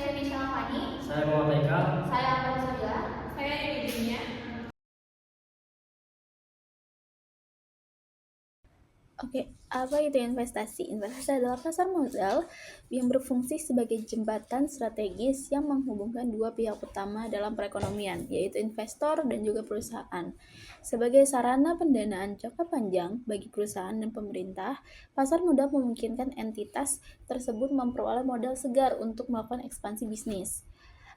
Siti Syamani. Saya Muhammad Haikal. Saya Akbar Sabila. Saya Ibunya. Oke, apa itu investasi? Investasi adalah pasar modal yang berfungsi sebagai jembatan strategis yang menghubungkan dua pihak utama dalam perekonomian, yaitu investor dan juga perusahaan. Sebagai sarana pendanaan jangka panjang bagi perusahaan dan pemerintah, pasar modal memungkinkan entitas tersebut memperoleh modal segar untuk melakukan ekspansi bisnis,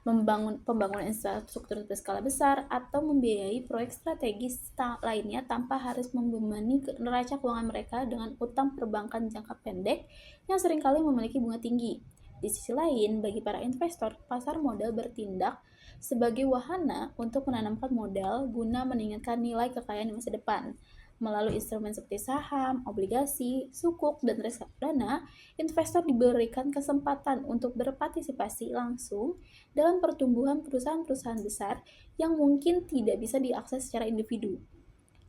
pembangunan infrastruktur berskala besar, atau membiayai proyek strategis lainnya tanpa harus membebani neraca keuangan mereka dengan utang perbankan jangka pendek yang seringkali memiliki bunga tinggi. Di sisi lain, bagi para investor, pasar modal bertindak sebagai wahana untuk menanamkan modal guna meningkatkan nilai kekayaan di masa depan. Melalui instrumen seperti saham, obligasi, sukuk, dan reksadana, investor diberikan kesempatan untuk berpartisipasi langsung dalam pertumbuhan perusahaan-perusahaan besar yang mungkin tidak bisa diakses secara individu.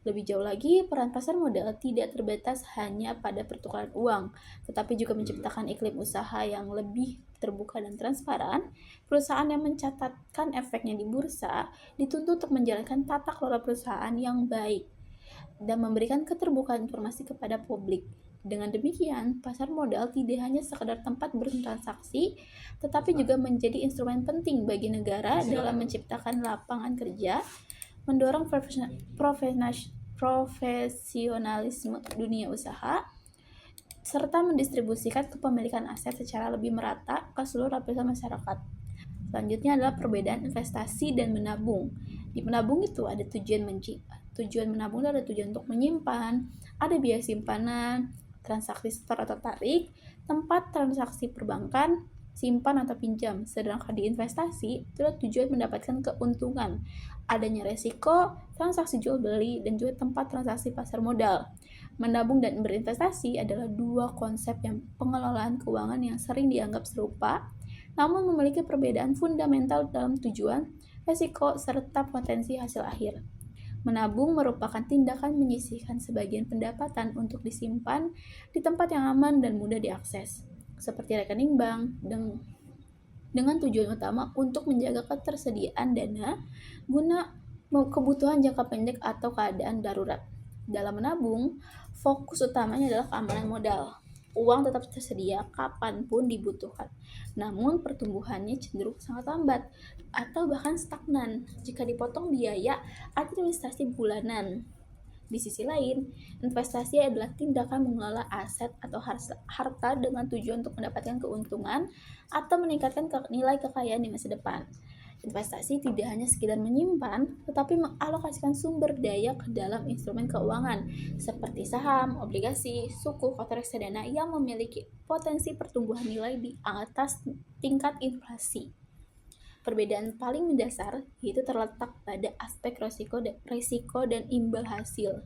Lebih jauh lagi, peran pasar modal tidak terbatas hanya pada pertukaran uang, tetapi juga menciptakan iklim usaha yang lebih terbuka dan transparan. Perusahaan yang mencatatkan efeknya di bursa dituntut untuk menjalankan tata kelola perusahaan yang baik dan memberikan keterbukaan informasi kepada publik. Dengan demikian, pasar modal tidak hanya sekadar tempat bertransaksi, tetapi juga menjadi instrumen penting bagi negara dalam menciptakan lapangan kerja, mendorong profesionalisme dunia usaha, serta mendistribusikan kepemilikan aset secara lebih merata ke seluruh lapisan masyarakat. Selanjutnya adalah perbedaan investasi dan menabung. Di menabung itu ada tujuan menabung itu ada tujuan untuk menyimpan, ada biaya simpanan, transaksi setor atau tarik, tempat transaksi perbankan, simpan atau pinjam. Sedangkan di investasi itu ada tujuan mendapatkan keuntungan, adanya resiko, transaksi jual beli, dan juga tempat transaksi pasar modal. Menabung dan berinvestasi adalah dua konsep yang pengelolaan keuangan yang sering dianggap serupa, namun memiliki perbedaan fundamental dalam tujuan, resiko, serta potensi hasil akhir. Menabung merupakan tindakan menyisihkan sebagian pendapatan untuk disimpan di tempat yang aman dan mudah diakses, seperti rekening bank, dengan tujuan utama untuk menjaga ketersediaan dana guna kebutuhan jangka pendek atau keadaan darurat. Dalam menabung, fokus utamanya adalah keamanan modal. Uang tetap tersedia kapanpun dibutuhkan, namun pertumbuhannya cenderung sangat lambat atau bahkan stagnan jika dipotong biaya administrasi bulanan. Di sisi lain, investasi adalah tindakan mengelola aset atau harta dengan tujuan untuk mendapatkan keuntungan atau meningkatkan nilai kekayaan di masa depan. Investasi tidak hanya sekedar menyimpan, tetapi mengalokasikan sumber daya ke dalam instrumen keuangan seperti saham, obligasi, sukuk, atau reksadana yang memiliki potensi pertumbuhan nilai di atas tingkat inflasi. Perbedaan paling mendasar yaitu terletak pada aspek risiko dan imbal hasil.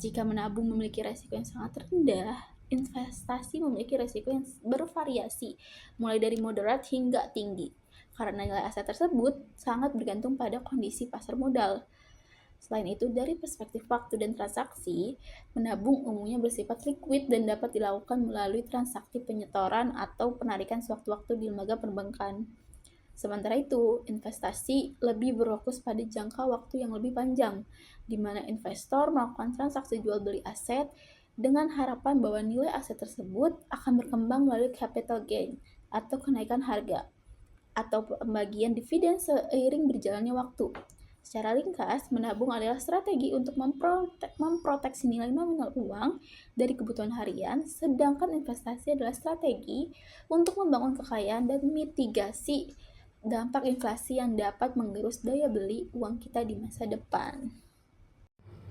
Jika menabung memiliki risiko yang sangat rendah, investasi memiliki risiko yang bervariasi, mulai dari moderat hingga tinggi, karena nilai aset tersebut sangat bergantung pada kondisi pasar modal. Selain itu, dari perspektif waktu dan transaksi, menabung umumnya bersifat liquid dan dapat dilakukan melalui transaksi penyetoran atau penarikan sewaktu-waktu di lembaga perbankan. Sementara itu, investasi lebih berfokus pada jangka waktu yang lebih panjang, di mana investor melakukan transaksi jual beli aset dengan harapan bahwa nilai aset tersebut akan berkembang melalui capital gain atau kenaikan harga, atau pembagian dividen seiring berjalannya waktu. Secara ringkas, menabung adalah strategi untuk memproteksi nilai nominal uang dari kebutuhan harian, sedangkan investasi adalah strategi untuk membangun kekayaan dan mitigasi dampak inflasi yang dapat menggerus daya beli uang kita di masa depan.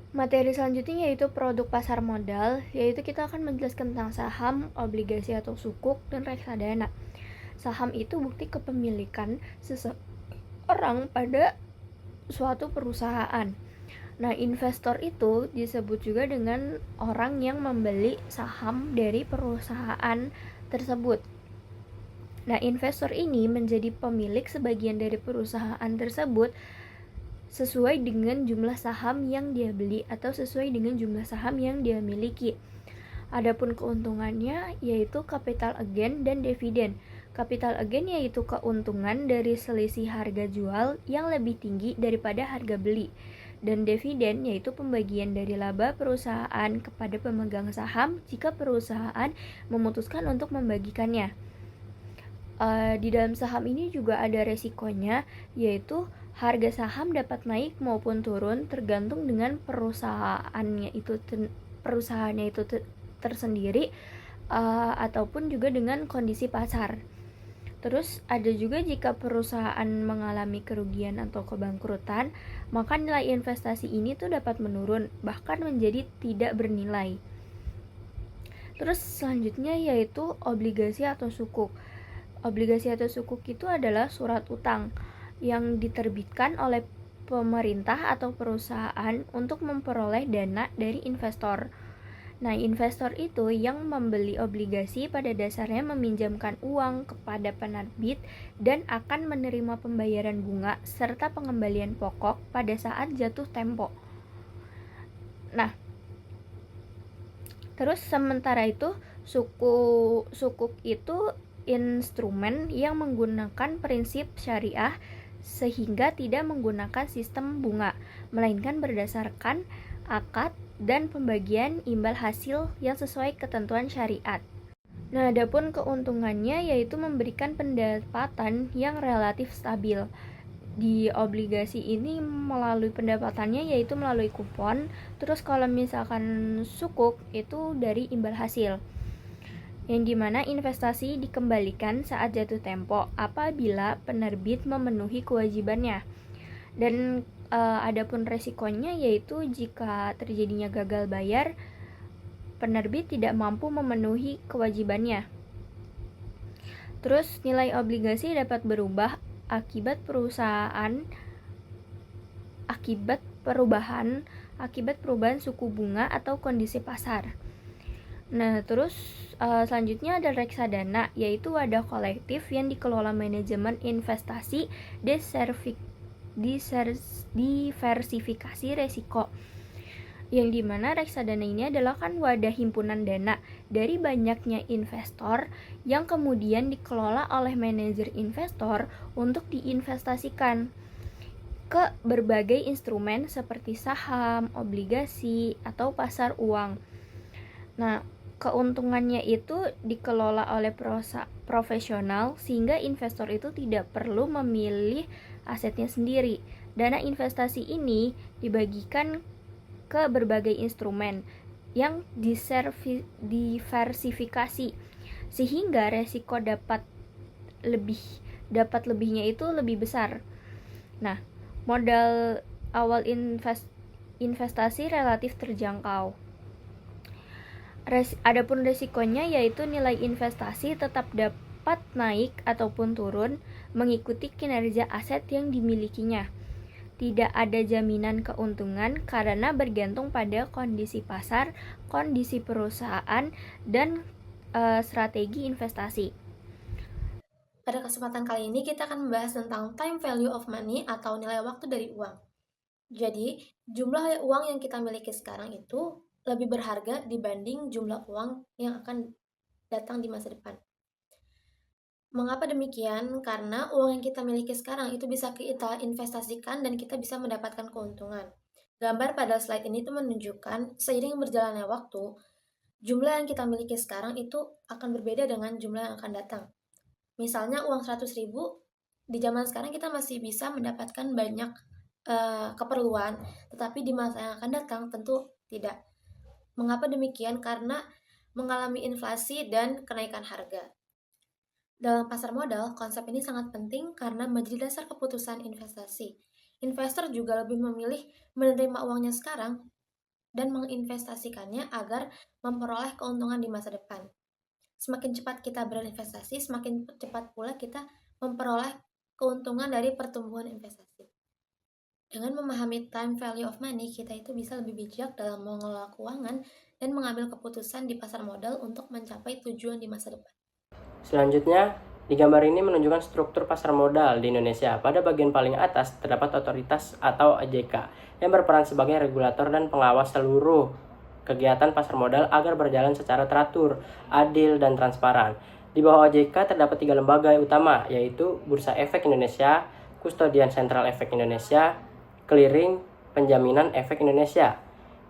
Materi selanjutnya yaitu produk pasar modal, yaitu kita akan menjelaskan tentang saham, obligasi atau sukuk, dan reksadana. Saham itu bukti kepemilikan seseorang pada suatu perusahaan. Nah, investor itu disebut juga dengan orang yang membeli saham dari perusahaan tersebut. Nah, investor ini menjadi pemilik sebagian dari perusahaan tersebut sesuai dengan jumlah saham yang dia beli atau sesuai dengan jumlah saham yang dia miliki. Adapun keuntungannya yaitu capital gain dan dividen. Capital gain yaitu keuntungan dari selisih harga jual yang lebih tinggi daripada harga beli. Dan dividen yaitu pembagian dari laba perusahaan kepada pemegang saham jika perusahaan memutuskan untuk membagikannya. Di dalam saham ini juga ada resikonya, yaitu harga saham dapat naik maupun turun tergantung dengan perusahaannya itu tersendiri, ataupun juga dengan kondisi pasar. Terus ada juga jika perusahaan mengalami kerugian atau kebangkrutan, maka nilai investasi ini tuh dapat menurun, bahkan menjadi tidak bernilai. Terus selanjutnya yaitu obligasi atau sukuk. Obligasi atau sukuk itu adalah surat utang yang diterbitkan oleh pemerintah atau perusahaan untuk memperoleh dana dari investor. Nah, investor itu yang membeli obligasi pada dasarnya meminjamkan uang kepada penerbit dan akan menerima pembayaran bunga serta pengembalian pokok pada saat jatuh tempo. Nah, terus sementara itu sukuk itu instrumen yang menggunakan prinsip syariah sehingga tidak menggunakan sistem bunga, melainkan berdasarkan akad dan pembagian imbal hasil yang sesuai ketentuan syariat. Nah, adapun keuntungannya yaitu memberikan pendapatan yang relatif stabil. Di obligasi ini melalui pendapatannya yaitu melalui kupon, terus kalau misalkan sukuk itu dari imbal hasil, yang dimana investasi dikembalikan saat jatuh tempo apabila penerbit memenuhi kewajibannya. Dan adapun resikonya yaitu jika terjadinya gagal bayar, penerbit tidak mampu memenuhi kewajibannya. Terus nilai obligasi dapat berubah akibat perubahan suku bunga atau kondisi pasar. Nah, terus selanjutnya ada reksadana, yaitu wadah kolektif yang dikelola manajemen investasi diversifikasi resiko, yang dimana reksadana ini adalah kan wadah himpunan dana dari banyaknya investor yang kemudian dikelola oleh manajer investor untuk diinvestasikan ke berbagai instrumen seperti saham, obligasi, atau pasar uang. Nah, keuntungannya itu dikelola oleh profesional sehingga investor itu tidak perlu memilih asetnya sendiri. Dana investasi ini dibagikan ke berbagai instrumen yang diversifikasi sehingga resiko dapat lebihnya itu lebih besar. Nah, modal awal investasi relatif terjangkau. Adapun resikonya yaitu nilai investasi tetap dapat naik ataupun turun mengikuti kinerja aset yang dimilikinya. Tidak ada jaminan keuntungan karena bergantung pada kondisi pasar, kondisi perusahaan, dan strategi investasi. Pada kesempatan kali ini kita akan membahas tentang time value of money atau nilai waktu dari uang. Jadi, jumlah uang yang kita miliki sekarang itu lebih berharga dibanding jumlah uang yang akan datang di masa depan. Mengapa demikian? Karena uang yang kita miliki sekarang itu bisa kita investasikan dan kita bisa mendapatkan keuntungan. Gambar pada slide ini tuh menunjukkan seiring berjalannya waktu, jumlah yang kita miliki sekarang itu akan berbeda dengan jumlah yang akan datang. Misalnya uang 100.000 di zaman sekarang kita masih bisa mendapatkan banyak keperluan, tetapi di masa yang akan datang tentu tidak. Mengapa demikian? Karena mengalami inflasi dan kenaikan harga. Dalam pasar modal, konsep ini sangat penting karena menjadi dasar keputusan investasi. Investor juga lebih memilih menerima uangnya sekarang dan menginvestasikannya agar memperoleh keuntungan di masa depan. Semakin cepat kita berinvestasi, semakin cepat pula kita memperoleh keuntungan dari pertumbuhan investasi. Dengan memahami time value of money, kita itu bisa lebih bijak dalam mengelola keuangan dan mengambil keputusan di pasar modal untuk mencapai tujuan di masa depan. Selanjutnya, di gambar ini menunjukkan struktur pasar modal di Indonesia. Pada bagian paling atas terdapat otoritas atau OJK yang berperan sebagai regulator dan pengawas seluruh kegiatan pasar modal agar berjalan secara teratur, adil, dan transparan. Di Di bawah OJK terdapat 3 lembaga yaitu Bursa Efek Indonesia, Kustodian Sentral Efek Indonesia, Clearing Penjaminan Efek Indonesia.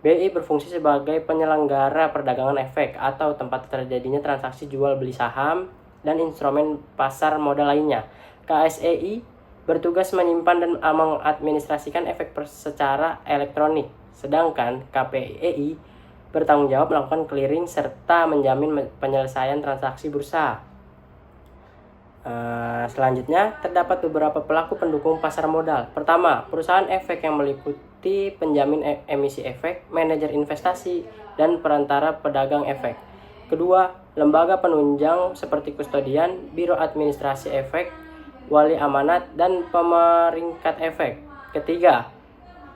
BI berfungsi sebagai penyelenggara perdagangan efek atau tempat terjadinya transaksi jual beli saham dan instrumen pasar modal lainnya. KSEI bertugas menyimpan dan mengadministrasikan efek secara elektronik, sedangkan KPEI bertanggung jawab melakukan clearing serta menjamin penyelesaian transaksi bursa. Selanjutnya, terdapat beberapa pelaku pendukung pasar modal. Pertama, perusahaan efek yang meliputi penjamin emisi efek, manajer investasi, dan perantara pedagang efek. Kedua, lembaga penunjang seperti kustodian, biro administrasi efek, wali amanat, dan pemeringkat efek. Ketiga,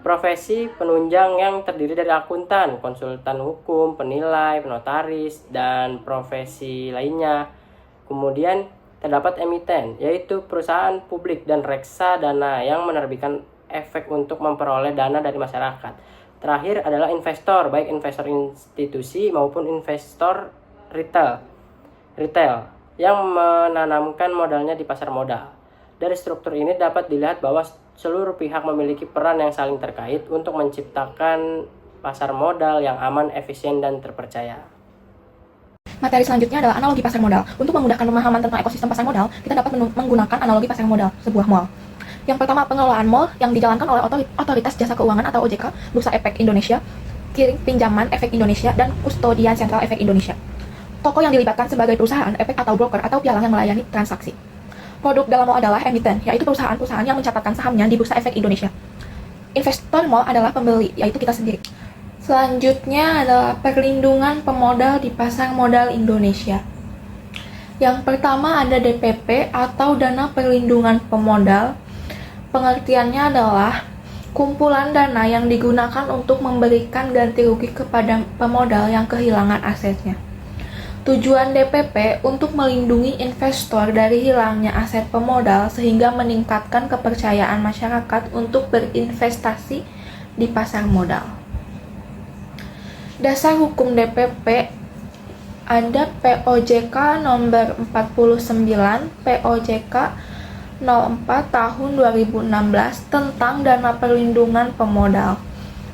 profesi penunjang yang terdiri dari akuntan, konsultan hukum, penilai, notaris, dan profesi lainnya. Kemudian terdapat emiten, yaitu perusahaan publik dan reksadana yang menerbitkan efek untuk memperoleh dana dari masyarakat. Terakhir adalah investor, baik investor institusi maupun investor retail yang menanamkan modalnya di pasar modal. Dari struktur ini dapat dilihat bahwa seluruh pihak memiliki peran yang saling terkait untuk menciptakan pasar modal yang aman, efisien, dan terpercaya. Materi selanjutnya adalah analogi pasar modal. Untuk memudahkan pemahaman tentang ekosistem pasar modal, kita dapat menggunakan analogi pasar modal, sebuah mall. Yang pertama, pengelolaan mall yang dijalankan oleh Otoritas Jasa Keuangan atau OJK, Bursa Efek Indonesia, Clearing Pinjaman Efek Indonesia, dan Kustodian Sentral Efek Indonesia. Toko yang dilibatkan sebagai perusahaan efek atau broker atau pialang yang melayani transaksi. Produk dalam mall adalah emiten, yaitu perusahaan-perusahaan yang mencatatkan sahamnya di Bursa Efek Indonesia. Investor mall adalah pembeli, yaitu kita sendiri. Selanjutnya adalah perlindungan pemodal di pasar modal Indonesia. Yang pertama ada DPP atau Dana Perlindungan Pemodal. Pengertiannya adalah kumpulan dana yang digunakan untuk memberikan ganti rugi kepada pemodal yang kehilangan asetnya. Tujuan DPP untuk melindungi investor dari hilangnya aset pemodal sehingga meningkatkan kepercayaan masyarakat untuk berinvestasi di pasar modal. Dasar hukum DPP ada POJK nomor 49 POJK 04 tahun 2016 tentang dana perlindungan pemodal,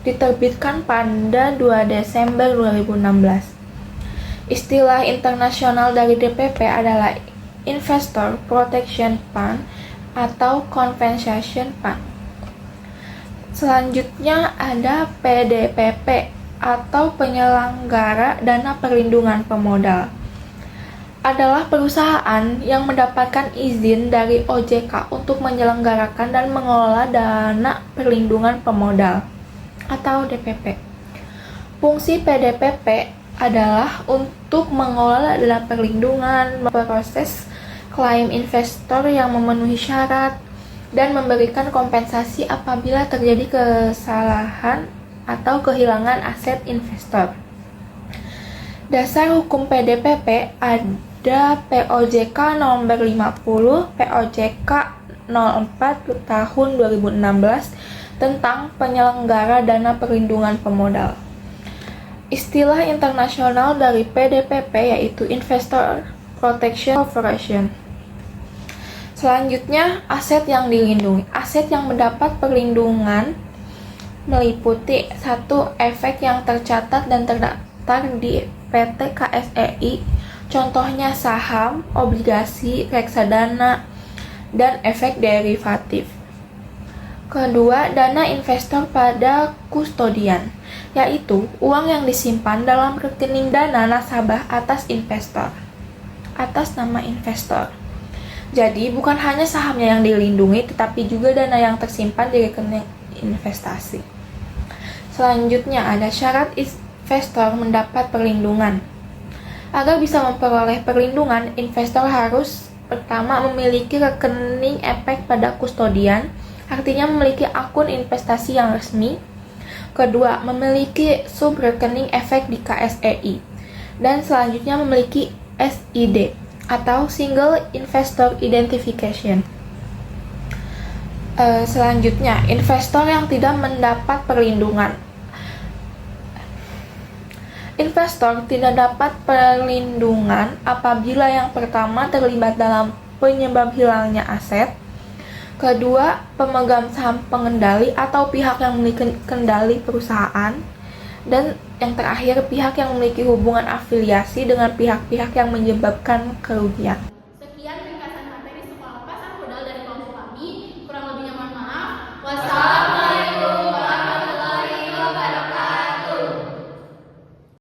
diterbitkan pada 2 Desember 2016. Istilah internasional dari DPP adalah Investor Protection Fund atau Compensation Fund. Selanjutnya ada PDPP atau Penyelenggara Dana Perlindungan Pemodal. Adalah perusahaan yang mendapatkan izin dari OJK untuk menyelenggarakan dan mengelola dana perlindungan pemodal atau DPP. Fungsi PDPP adalah untuk mengelola dana perlindungan, memproses klaim investor yang memenuhi syarat, dan memberikan kompensasi apabila terjadi kesalahan atau kehilangan aset investor. Dasar hukum PDPP ada POJK nomor 50, POJK 04 tahun 2016 tentang penyelenggara dana perlindungan pemodal. Istilah internasional dari PDPP yaitu Investor Protection Corporation. Selanjutnya, aset yang dilindungi. Aset yang mendapat perlindungan meliputi satu efek yang tercatat dan terdaftar di PT KSEI, contohnya saham, obligasi, reksadana, dan efek derivatif. Kedua, dana investor pada kustodian, yaitu uang yang disimpan dalam rekening dana nasabah atas nama investor. Jadi, bukan hanya sahamnya yang dilindungi, tetapi juga dana yang tersimpan di rekening investasi. Selanjutnya, ada syarat investor mendapat perlindungan. Agar bisa memperoleh perlindungan, investor harus pertama memiliki rekening efek pada kustodian, artinya memiliki akun investasi yang resmi. Kedua, memiliki subrekening efek di KSEI. Dan selanjutnya memiliki SID atau Single Investor Identification. Selanjutnya, investor yang tidak mendapat perlindungan. Investor tidak dapat perlindungan apabila yang pertama terlibat dalam penyebab hilangnya aset, kedua, pemegang saham pengendali atau pihak yang memiliki kendali perusahaan, dan yang terakhir, pihak yang memiliki hubungan afiliasi dengan pihak-pihak yang menyebabkan kerugian.